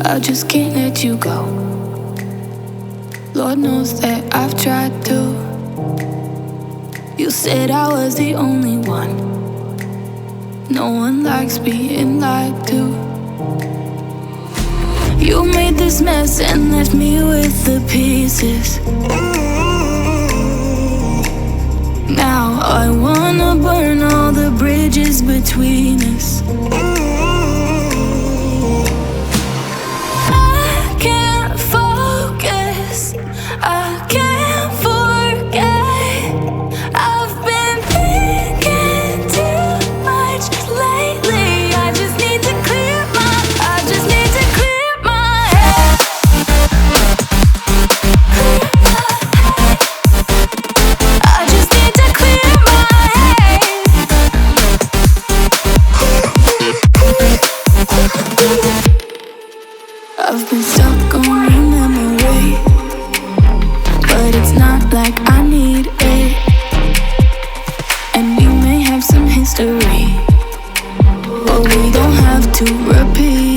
I just can't let you go. Lord knows that I've tried to. You said I was the only one. No one likes being lied to. You made this mess and left me with the pieces. Now I wanna burn all the bridges between us. I can't focus, I can't forget. I've been thinking too much lately. I just need to clear my head. I just need to clear my head. I've been stuck on your memory, but it's not like I need it. And we may have some history, but we don't have to repeat.